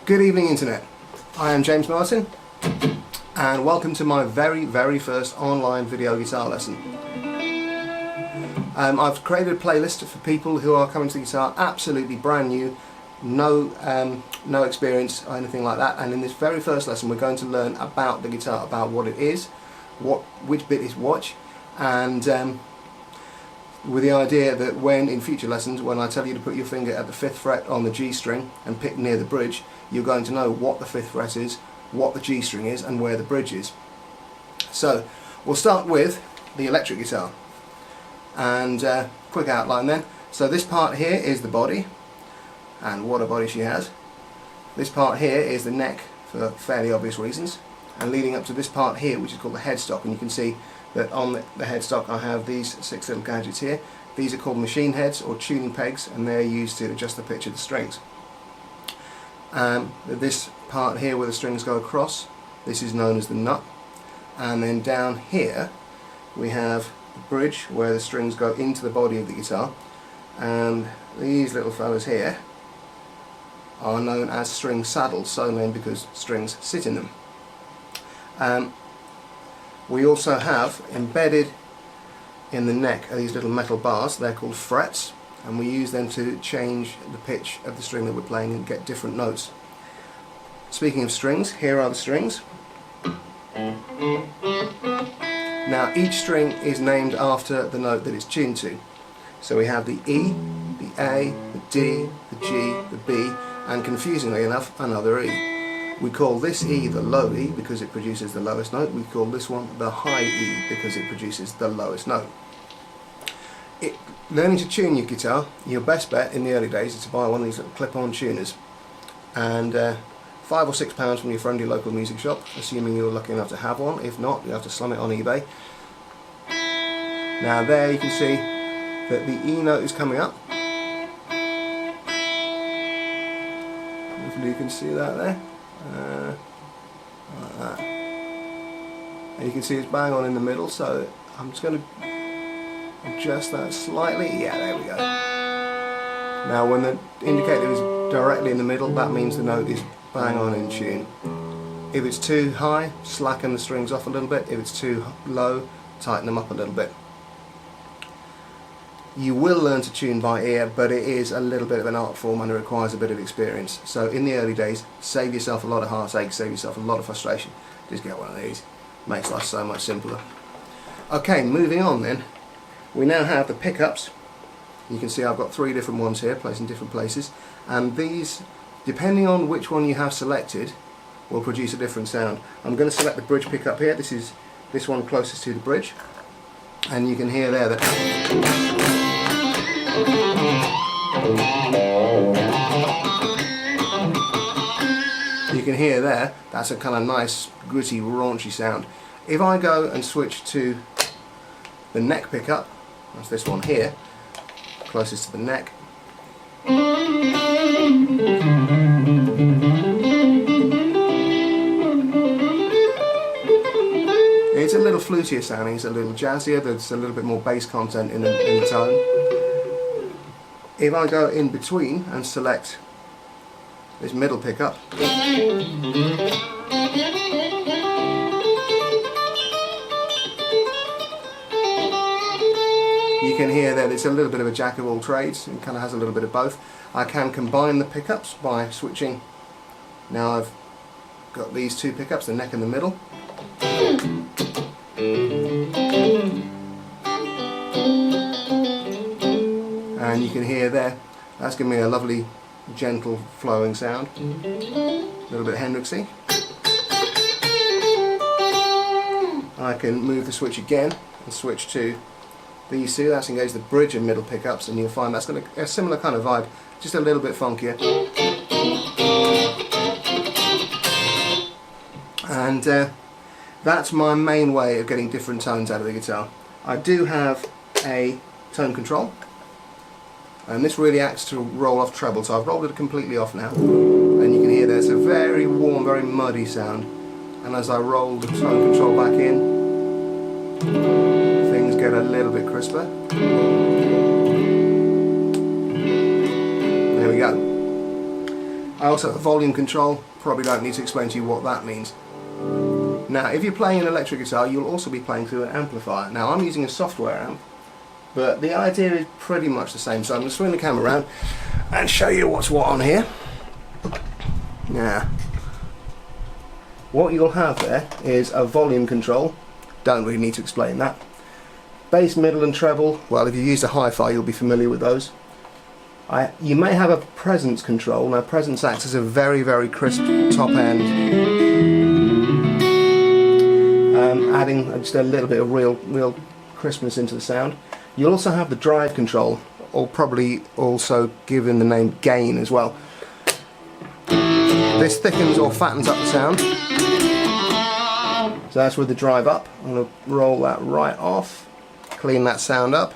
Good evening Internet, I am James Martin and welcome to my very first online video guitar lesson. I've created a playlist for people who are coming to the guitar absolutely brand new, no experience or anything like that, and in this very first lesson we're going to learn about the guitar, about what it is, which bit is which, and with the idea that when in future lessons, when I tell you to put your finger at the 5th fret on the G string and pick near the bridge, you're going to know what the 5th fret is, what the G string is, and where the bridge is. So we'll start with the electric guitar, and quick outline then. So this part here is the body, and what a body she has. This part here is the neck for fairly obvious reasons, and leading up to this part here, which is called the headstock, and you can see that on the headstock I have these 6 little gadgets here. These are called machine heads or tuning pegs, and they're used to adjust the pitch of the strings. This part here where the strings go across, this is known as the nut, and then down here we have the bridge where the strings go into the body of the guitar, and these little fellas here are known as string saddles, so named because strings sit in them. We also have embedded in the neck are these little metal bars. They're called frets, and we use them to change the pitch of the string that we're playing and get different notes. Speaking of strings, here are the strings. Now each string is named after the note that it's tuned to. So we have the E, the A, the D, the G, the B, and confusingly enough another E. We call this E the low E because it produces the lowest note. We call this one the high E because it produces the lowest note. Learning to tune your guitar, your best bet in the early days is to buy one of these little clip-on tuners, and £5 or £6 from your friendly local music shop, assuming you're lucky enough to have one. If not, you have to slum it on eBay. Now there you can see that the E note is coming up. Hopefully you can see that there. Like that. And you can see it's bang on in the middle, so I'm just going to adjust that slightly. Yeah, there we go. Now when the indicator is directly in the middle, that means the note is bang on in tune. If it's too high, slacken the strings off a little bit. If it's too low, tighten them up a little bit. You will learn to tune by ear, but it is a little bit of an art form and it requires a bit of experience. So in the early days, save yourself a lot of heartache, save yourself a lot of frustration. Just get one of these. Makes life so much simpler. Okay, moving on then. We now have the pickups. You can see I've got 3 different ones here, placed in different places. And these, depending on which one you have selected, will produce a different sound. I'm going to select the bridge pickup here. This is this one closest to the bridge. And you can hear there that you can hear there, that's a kind of nice, gritty, raunchy sound. If I go and switch to the neck pickup, that's this one here, closest to the neck, it's a little flutier sounding, it's a little jazzier, there's a little bit more bass content in the tone. If I go in between and select this middle pickup, you can hear that it's a little bit of a jack of all trades. It kind of has a little bit of both. I can combine the pickups by switching. Now I've got these 2 pickups, the neck and the middle. And you can hear there, that's giving me a lovely, gentle, flowing sound. A little bit Hendrixy. I can move the switch again and switch to these 2. That's engaged the bridge and middle pickups, and you'll find that's got a similar kind of vibe, just a little bit funkier. And that's my main way of getting different tones out of the guitar. I do have a tone control, and this really acts to roll off treble, so I've rolled it completely off now, and you can hear there's a very warm, very muddy sound, and as I roll the tone control back in, things get a little bit crisper. There we go. I also have volume control, probably don't need to explain to you what that means. Now if you're playing an electric guitar, you'll also be playing through an amplifier. Now I'm using a software amp, but the idea is pretty much the same, so I'm going to swing the camera around and show you what's what on here. Now, what you'll have there is a volume control, don't really need to explain that. Bass, middle and treble, well if you use a hi-fi you'll be familiar with those. You may have a presence control. Now presence acts as a very, very crisp top end, adding just a little bit of real crispness into the sound. You'll also have the drive control, or probably also given the name gain as well. This thickens or fattens up the sound. So that's with the drive up. I'm going to roll that right off, clean that sound up.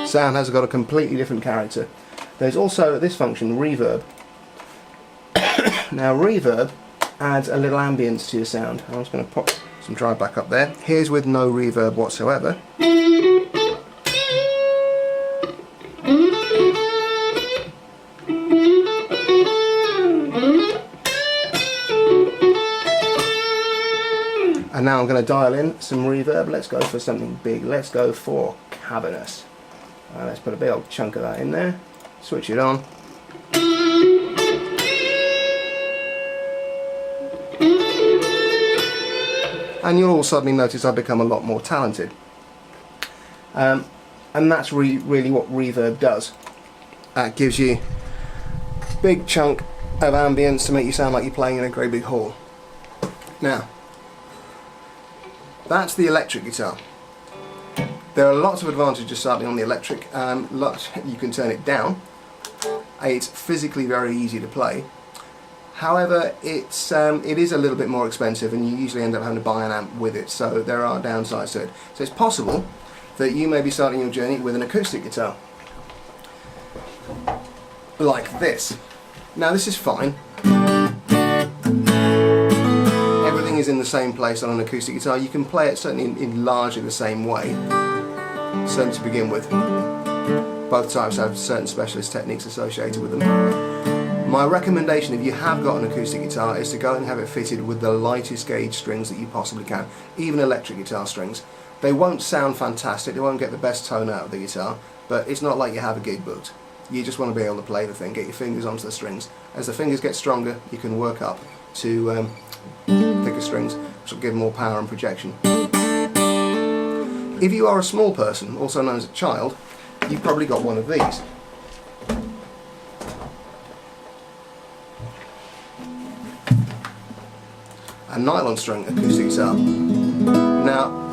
Sound has got a completely different character. There's also this function, reverb. Now reverb adds a little ambience to your sound. I'm just going to pop some drive back up there. Here's with no reverb whatsoever. And now I'm going to dial in some reverb. Let's go for something big. Let's go for cavernous. Let's put a big old chunk of that in there. Switch it on. And you'll all suddenly notice I've become a lot more talented. And that's really what reverb does. It gives you a big chunk of ambience to make you sound like you're playing in a great big hall. Now, that's the electric guitar. There are lots of advantages starting on the electric. You can turn it down. It's physically very easy to play. However, it is a little bit more expensive, and you usually end up having to buy an amp with it, so there are downsides to it. So it's possible that you may be starting your journey with an acoustic guitar. Like this. Now this is fine. Everything is in the same place on an acoustic guitar. You can play it certainly in largely the same way, certainly to begin with. Both types have certain specialist techniques associated with them. My recommendation, if you have got an acoustic guitar, is to go and have it fitted with the lightest gauge strings that you possibly can, even electric guitar strings. They won't sound fantastic, they won't get the best tone out of the guitar, but it's not like you have a gig booked. You just want to be able to play the thing, get your fingers onto the strings. As the fingers get stronger, you can work up to thicker strings, which will give more power and projection. If you are a small person, also known as a child, you've probably got one of these. A nylon string acoustic guitar. Now,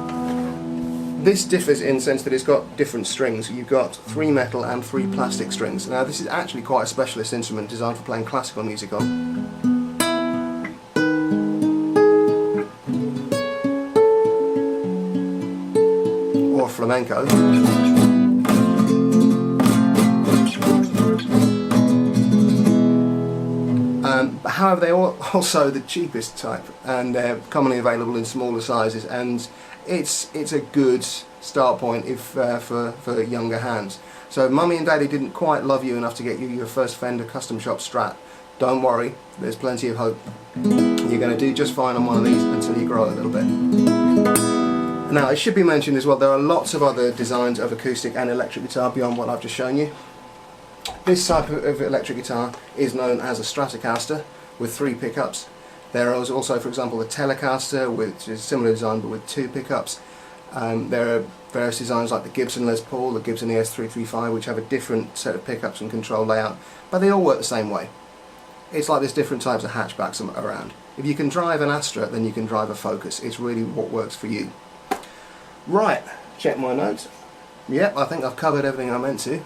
this differs in the sense that it's got different strings. You've got 3 metal and 3 plastic strings. Now, this is actually quite a specialist instrument designed for playing classical music on. Or flamenco. However, they are also the cheapest type, and they're commonly available in smaller sizes, and it's a good start point if for younger hands. So if Mummy and Daddy didn't quite love you enough to get you your first Fender custom shop Strat, don't worry, there's plenty of hope. You're going to do just fine on one of these until you grow a little bit. Now, it should be mentioned as well, there are lots of other designs of acoustic and electric guitar beyond what I've just shown you. This type of electric guitar is known as a Stratocaster with 3 pickups. There is also, for example, a Telecaster, which is similar design but with 2 pickups. There are various designs like the Gibson Les Paul, the Gibson ES335, which have a different set of pickups and control layout, but they all work the same way. It's like there's different types of hatchbacks around. If you can drive an Astra, then you can drive a Focus. It's really what works for you. Right, check my notes. Yep, I think I've covered everything I meant to.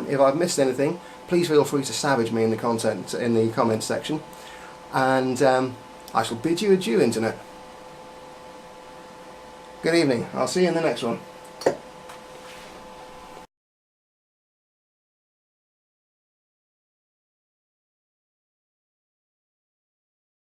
If I've missed anything, please feel free to savage me in the comments section. And I shall bid you adieu, Internet. Good evening. I'll see you in the next one.